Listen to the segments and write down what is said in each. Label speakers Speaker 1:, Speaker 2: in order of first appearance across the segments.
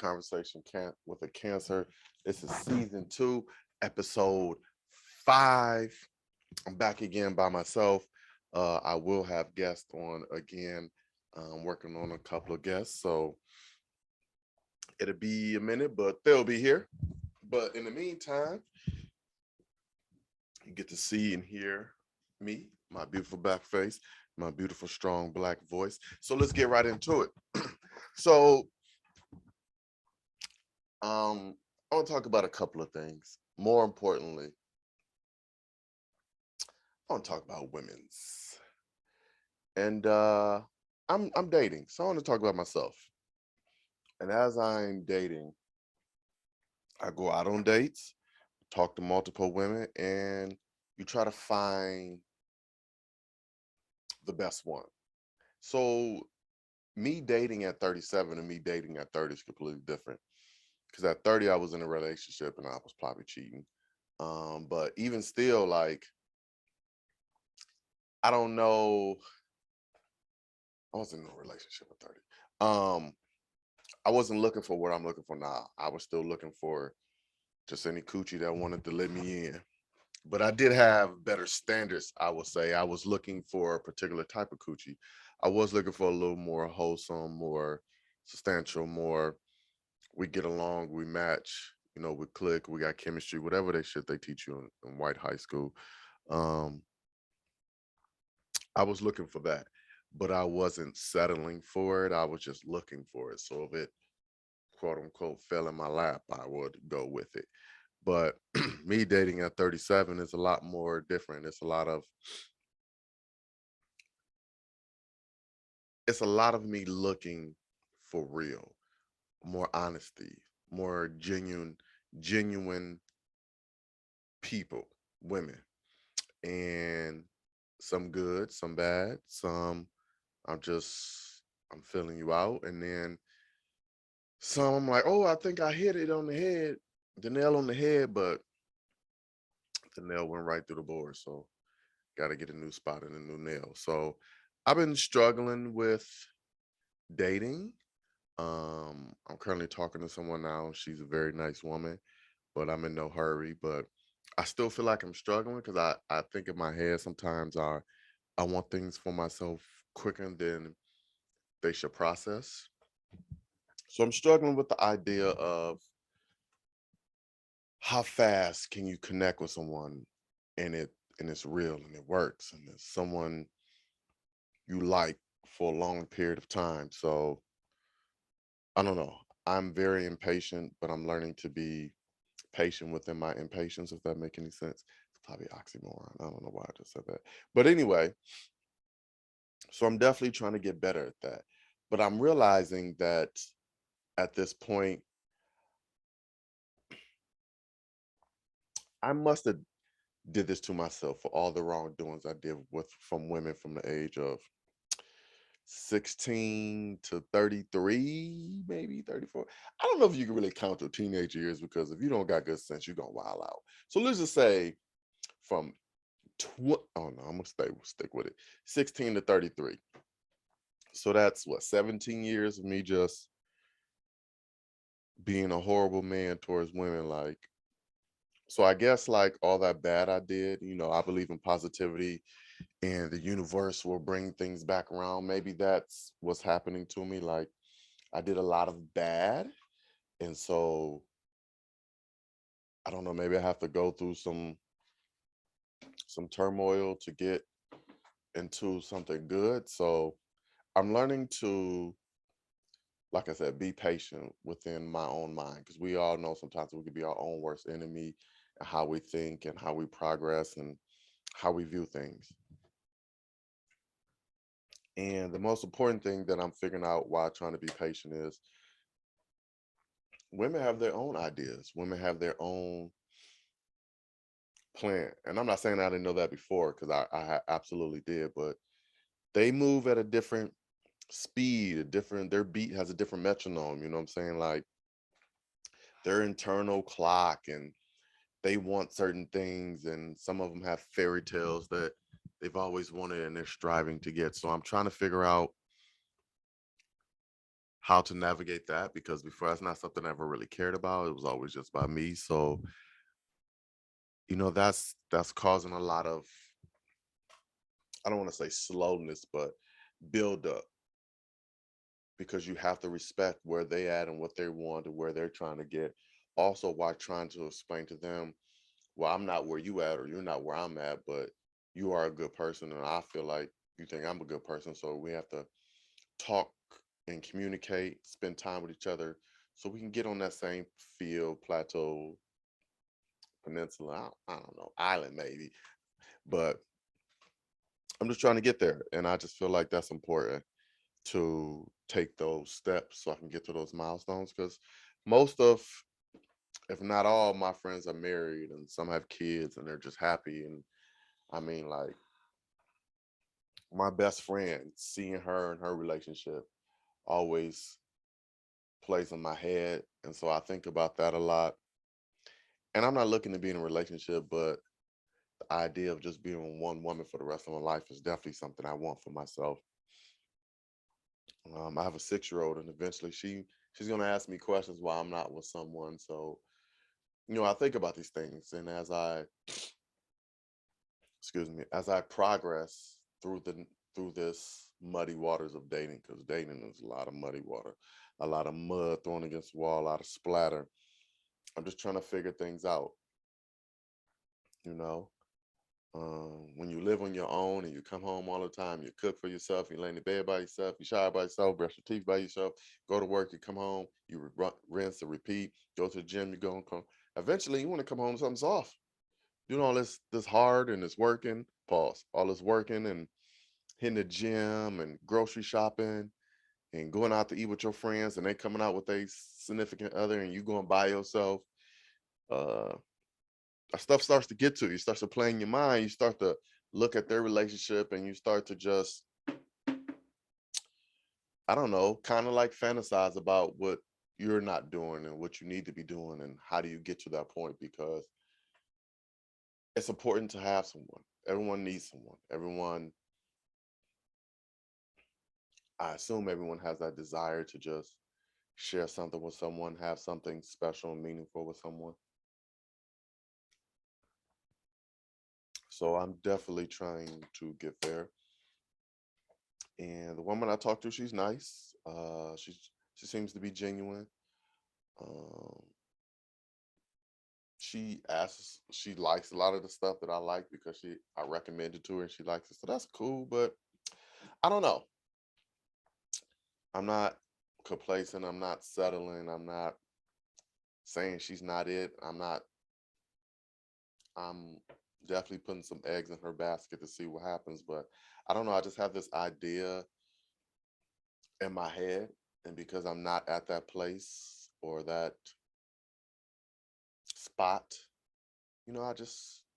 Speaker 1: Conversation with a Cancer. This is season 2, episode 5. I'm back again by myself. I will have guests on again. I'm working on a couple of guests, so it'll be a minute, but they'll be here. But in the meantime, you get to see and hear me, my beautiful black face, my beautiful, strong black voice. So let's get right into it. So I want to talk about a couple of things. More importantly, I want to talk about women's. And I'm dating, so I want to talk about myself. And as I'm dating, I go out on dates, talk to multiple women, and you try to find the best one. So me dating at 37 and me dating at 30 is completely different. Because at 30, I was in a relationship and I was probably cheating. But even still, like, I don't know. I was in a relationship at 30. I wasn't looking for what I'm looking for now. I was still looking for just any coochie that wanted to let me in. But I did have better standards, I would say. I was looking for a particular type of coochie. I was looking for a little more wholesome, more substantial, more we get along, we match, we click, we got chemistry, whatever they teach you in white high school. Um, I was looking for that, but I wasn't settling for it. I was just looking for it. So if it quote unquote fell in my lap, I would go with it. But me dating at 37 is a lot more different. It's a lot of me looking for real, more honesty, more genuine people, women. And some good, some bad, some I'm just I'm feeling you out. And then some I'm like, oh, I think I hit it on the head, the nail on the head, but the nail went right through the board. So gotta get a new spot and a new nail. So I've been struggling with dating. I'm currently talking to someone now. She's a very nice woman, but I'm in no hurry. But I still feel like I'm struggling because I think in my head sometimes I want things for myself quicker than they should process. So I'm struggling with the idea of how fast can you connect with someone and it's real and it works and it's someone you like for a long period of time. So I don't know. I'm very impatient, but I'm learning to be patient within my impatience, if that make any sense. It's probably oxymoron. I don't know why I just said that. But anyway, so I'm definitely trying to get better at that. But I'm realizing that at this point, I must have did this to myself for all the wrongdoings I did with from women from the age of 16 to 33, maybe 34. I don't know if you can really count your teenage years because if you don't got good sense, you're gonna wild out. So let's just say from oh no, I'm gonna stick with it. 16 to 33. So that's what 17 years of me just being a horrible man towards women. Like, so I guess like all that bad I did, I believe in positivity and the universe will bring things back around. Maybe that's what's happening to me. Like I did a lot of bad. And so I don't know, maybe I have to go through some turmoil to get into something good. So I'm learning to, like I said, be patient within my own mind because we all know sometimes we could be our own worst enemy and how we think and how we progress and how we view things. And the most important thing that I'm figuring out while trying to be patient is women have their own ideas. Women have their own plan. And I'm not saying I didn't know that before because I absolutely did, but they move at a different speed, their beat has a different metronome, you know what I'm saying? Like their internal clock and they want certain things and some of them have fairy tales that they've always wanted and they're striving to get. So I'm trying to figure out how to navigate that, because before that's not something I ever really cared about. It was always just about me. So, that's causing a lot of, I don't want to say slowness, but build up, because you have to respect where they at and what they want and where they're trying to get. Also, while trying to explain to them, well, I'm not where you at or you're not where I'm at, but you are a good person and I feel like you think I'm a good person. So we have to talk and communicate, spend time with each other so we can get on that same field, plateau, peninsula, I don't know, island maybe. But I'm just trying to get there. And I just feel like that's important to take those steps so I can get to those milestones, because most of, if not all, my friends are married and some have kids and they're just happy. And I mean, like, my best friend, seeing her and her relationship always plays in my head. And so I think about that a lot. And I'm not looking to be in a relationship, but the idea of just being with one woman for the rest of my life is definitely something I want for myself. I have a 6-year-old, and eventually she's gonna ask me questions while I'm not with someone. So, I think about these things, and as I progress through this muddy waters of dating, because dating is a lot of muddy water, a lot of mud thrown against the wall, a lot of splatter. I'm just trying to figure things out, you know. When you live on your own and you come home all the time, you cook for yourself, you lay in the bed by yourself, you shower by yourself, brush your teeth by yourself, go to work, you come home, you rinse and repeat, go to the gym, you go and come. Eventually, you want to come home, something's off. Doing all this hard and it's working. Pause. All this working and hitting the gym and grocery shopping and going out to eat with your friends, and they coming out with a significant other, and you going by yourself. Uh, Stuff starts to get to you. You start to play in your mind. You start to look at their relationship, and you start to just, I don't know, kind of like fantasize about what you're not doing and what you need to be doing, and how do you get to that point, because it's important to have someone. Everyone needs someone. I assume everyone has that desire to just share something with someone, have something special and meaningful with someone. So I'm definitely trying to get there. And the woman I talked to, she's nice. She seems to be genuine. Um, she likes a lot of the stuff that I like, because I recommended to her and she likes it. So that's cool. But I don't know. I'm not complacent. I'm not settling. I'm not saying she's not it. I'm definitely putting some eggs in her basket to see what happens. But I don't know. I just have this idea in my head. And because I'm not at that place or that spot,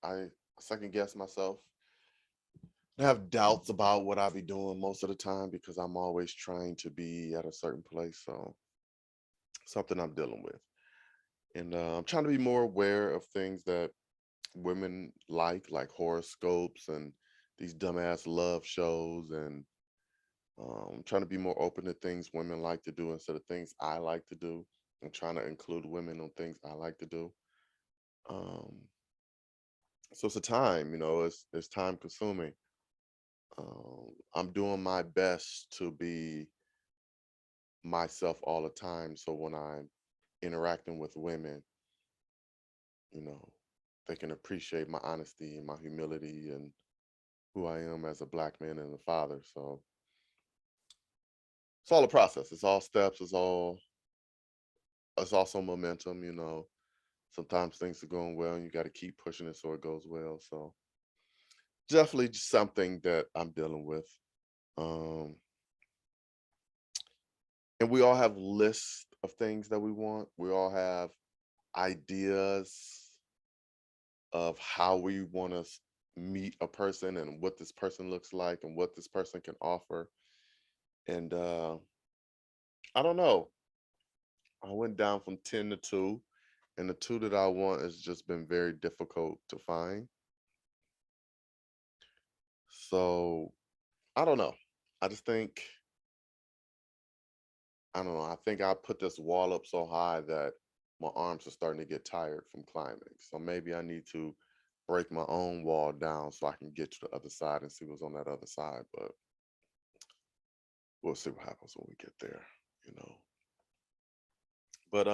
Speaker 1: I second guess myself. I have doubts about what I be doing most of the time, because I'm always trying to be at a certain place. So something I'm dealing with. And I'm trying to be more aware of things that women like horoscopes and these dumbass love shows, and trying to be more open to things women like to do instead of things I like to do, and trying to include women on things I like to do. Um, so it's a time, it's time consuming. I'm doing my best to be myself all the time. So when I'm interacting with women, you know, they can appreciate my honesty and my humility and who I am as a Black man and a father. So it's all a process. It's all steps. It's also momentum. Sometimes things are going well and you got to keep pushing it so it goes well. So definitely something that I'm dealing with. Um, and we all have lists of things that we want. We all have ideas of how we want to meet a person and what this person looks like and what this person can offer. And I don't know. I went down from 10 to 2, and the two that I want has just been very difficult to find. So I don't know. I just think I don't know. I think I put this wall up so high that my arms are starting to get tired from climbing. So maybe I need to break my own wall down so I can get to the other side and see what's on that other side. But we'll see what happens when we get there, you know. But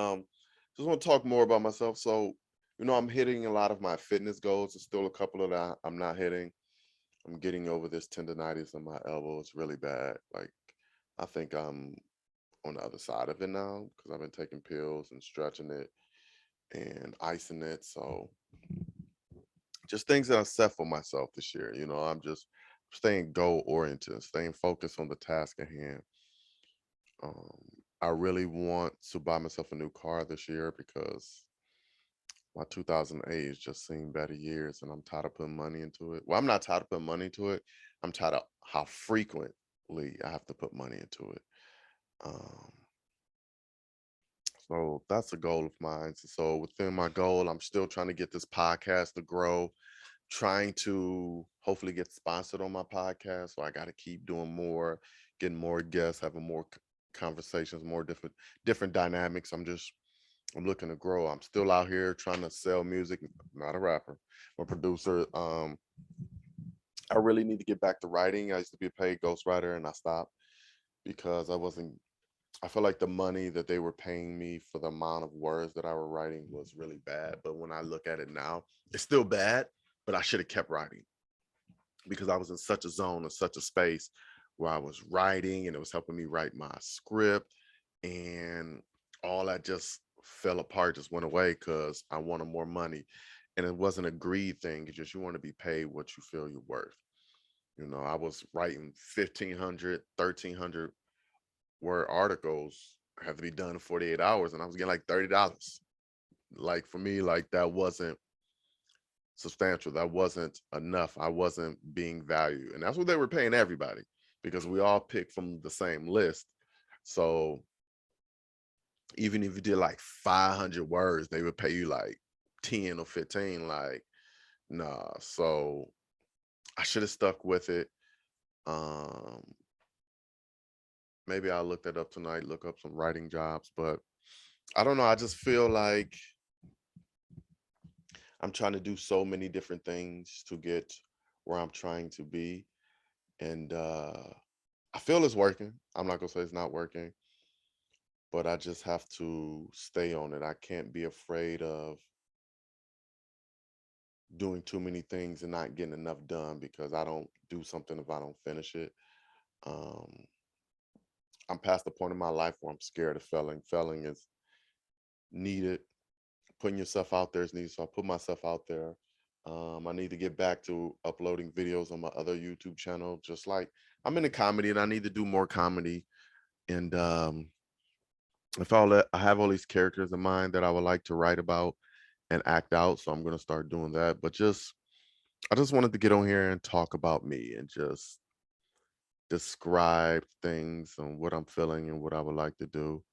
Speaker 1: just want to talk more about myself. So, I'm hitting a lot of my fitness goals. There's still a couple of that I'm not hitting. I'm getting over this tendonitis in my elbow. It's really bad. Like I think I'm on the other side of it now because I've been taking pills and stretching it and icing it. So just things that I set for myself this year. I'm just staying goal oriented, staying focused on the task at hand. Um, I really want to buy myself a new car this year because my 2008 has just seen better years and I'm tired of putting money into it. Well, I'm not tired of putting money into it. I'm tired of how frequently I have to put money into it. Um, so that's a goal of mine. So within my goal, I'm still trying to get this podcast to grow, trying to hopefully get sponsored on my podcast. So I got to keep doing more, getting more guests, having more conversations, more different dynamics. I'm looking to grow. I'm still out here trying to sell music. Not a rapper, I'm a producer. I really need to get back to writing. I used to be a paid ghostwriter and I stopped because I feel like the money that they were paying me for the amount of words that I were writing was really bad. But when I look at it now, it's still bad, but I should have kept writing because I was in such a zone, in such a space where I was writing and it was helping me write my script. And all that just fell apart, just went away because I wanted more money. And it wasn't a greed thing. It's just you want to be paid what you feel you're worth. I was writing 1,500, 1,300 word articles have to be done in 48 hours and I was getting like $30. Like for me, like that wasn't substantial. That wasn't enough. I wasn't being valued. And that's what they were paying everybody because we all picked from the same list. So even if you did like 500 words, they would pay you like 10 or 15. Like, nah. So I should have stuck with it. Um, Maybe I'll look that up tonight, look up some writing jobs, but I don't know. I just feel like I'm trying to do so many different things to get where I'm trying to be. And I feel it's working. I'm not gonna say it's not working, but I just have to stay on it. I can't be afraid of doing too many things and not getting enough done because I don't do something if I don't finish it. Um, I'm past the point in my life where I'm scared of failing. Failing is needed. Putting yourself out there is needed. So I put myself out there. I need to get back to uploading videos on my other YouTube channel. Just like I'm into comedy and I need to do more comedy. And I have all these characters in mind that I would like to write about and act out. So I'm gonna start doing that. But I just wanted to get on here and talk about me and just describe things and what I'm feeling and what I would like to do.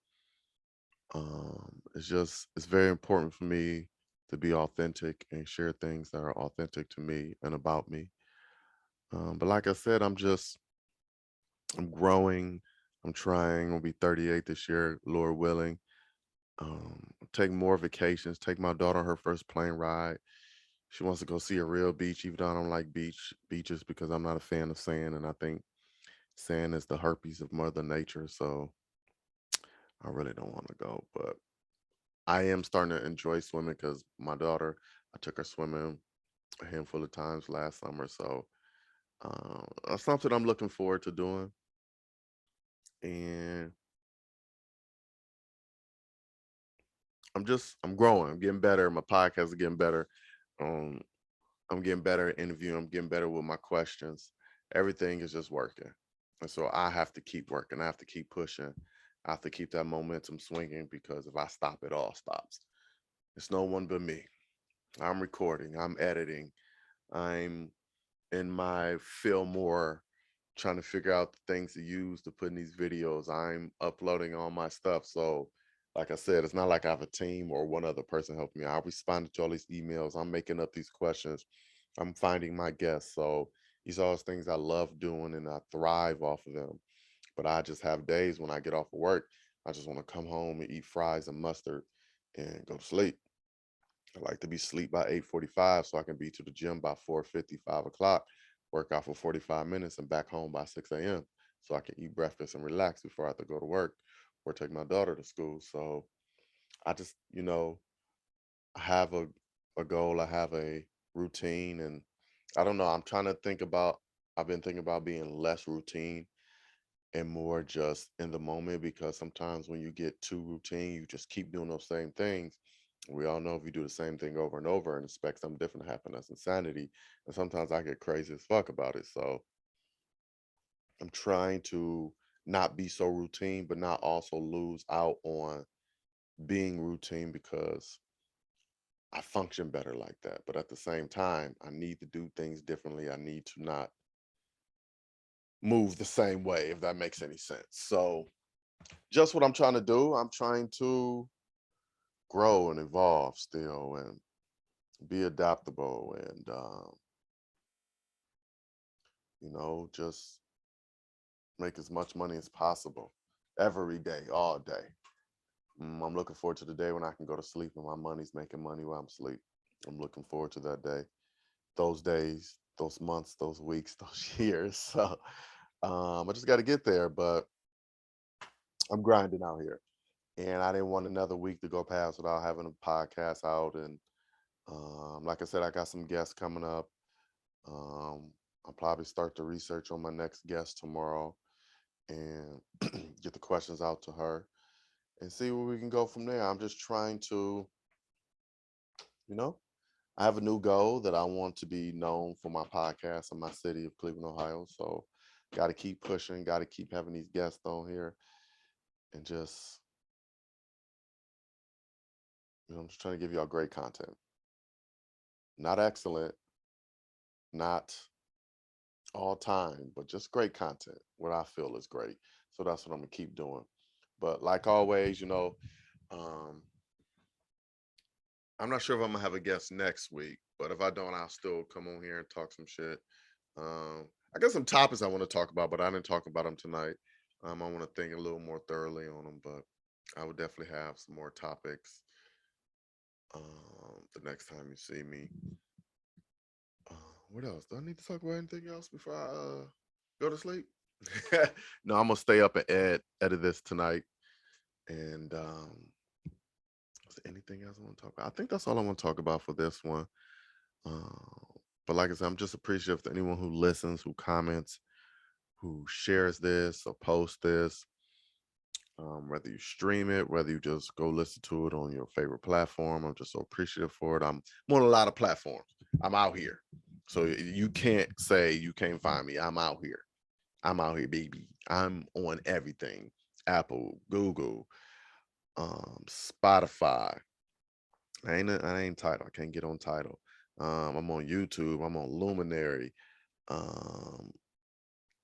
Speaker 1: It's very important for me to be authentic and share things that are authentic to me and about me. But like I said, I'm growing. I'm trying. I'll be 38 this year, Lord willing. Take more vacations. Take my daughter on her first plane ride. She wants to go see a real beach, even though I don't like beaches because I'm not a fan of sand, and I think sand is the herpes of Mother Nature. So I really don't want to go, but I am starting to enjoy swimming because my daughter, I took her swimming a handful of times last summer. So that's something I'm looking forward to doing. And I'm growing. I'm getting better. My podcast is getting better. Um, I'm getting better at interviewing. I'm getting better with my questions. Everything is just working. And so I have to keep working. I have to keep pushing. I have to keep that momentum swinging because if I stop, it all stops. It's no one but me. I'm recording. I'm editing. I'm in my Fillmore trying to figure out the things to use to put in these videos. I'm uploading all my stuff. So, like I said, it's not like I have a team or one other person helping me. I responded to all these emails. I'm making up these questions. I'm finding my guests. So these are all those things I love doing and I thrive off of them. But I just have days when I get off of work. I just want to come home and eat fries and mustard and go to sleep. I like to be asleep by 8:45 so I can be to the gym by 4:50, 5 o'clock, work out for 45 minutes and back home by 6 a.m. so I can eat breakfast and relax before I have to go to work or take my daughter to school. So I just, I have a goal, I have a routine, and I don't know. I've been thinking about being less routine and more just in the moment, because sometimes when you get too routine, you just keep doing those same things. We all know if you do the same thing over and over and expect something different to happen, that's insanity. And sometimes I get crazy as fuck about it. So I'm trying to not be so routine, but not also lose out on being routine, because I function better like that. But at the same time, I need to do things differently. I need to not move the same way, if that makes any sense. So just what I'm trying to do, I'm trying to grow and evolve still and be adaptable and, just make as much money as possible every day, all day. I'm looking forward to the day when I can go to sleep and my money's making money while I'm asleep. I'm looking forward to that day, those days, those months, those weeks, those years. So I just got to get there, but I'm grinding out here. And I didn't want another week to go past without having a podcast out. And like I said, I got some guests coming up. I'll probably start the research on my next guest tomorrow and get the questions out to her and see where we can go from there. I'm just trying to, you know, I have a new goal that I want to be known for my podcast in my city of Cleveland, Ohio. So got to keep pushing, got to keep having these guests on here and just, I'm just trying to give y'all great content. Not excellent, not all time, but just great content, what I feel is great. So that's what I'm gonna keep doing. But like always, um, I'm not sure if I'm gonna have a guest next week, but if I don't, I'll still come on here and talk some shit. I got some topics I want to talk about, but I didn't talk about them tonight. I want to think a little more thoroughly on them, but I would definitely have some more topics the next time you see me. What else? Do I need to talk about anything else before I go to sleep? No, I'm gonna stay up and edit this tonight. And is there anything else I want to talk about? I think that's all I want to talk about for this one. Uh, but like I said, I'm just appreciative to anyone who listens, who comments, who shares this or posts this. Whether you stream it, whether you just go listen to it on your favorite platform, I'm just so appreciative for it. I'm on a lot of platforms. I'm out here. So you can't say you can't find me. I'm out here. I'm out here, baby. I'm on everything. Apple, Google, Spotify. I ain't Title. I can't get on Title. I'm on YouTube. I'm on Luminary. Um,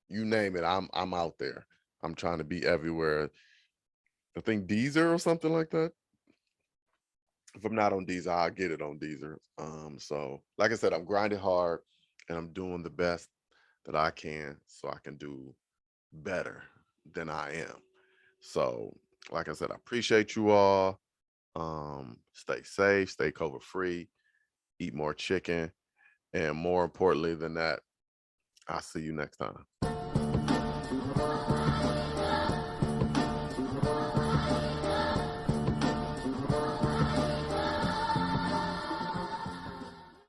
Speaker 1: you name it. I'm out there. I'm trying to be everywhere. I think Deezer or something like that. If I'm not on Deezer, I'll get it on Deezer. So like I said, I'm grinding hard and I'm doing the best that I can so I can do better than I am. So like I said, I appreciate you all. Stay safe, stay COVID free, eat more chicken, and more importantly than that, I'll see you next time.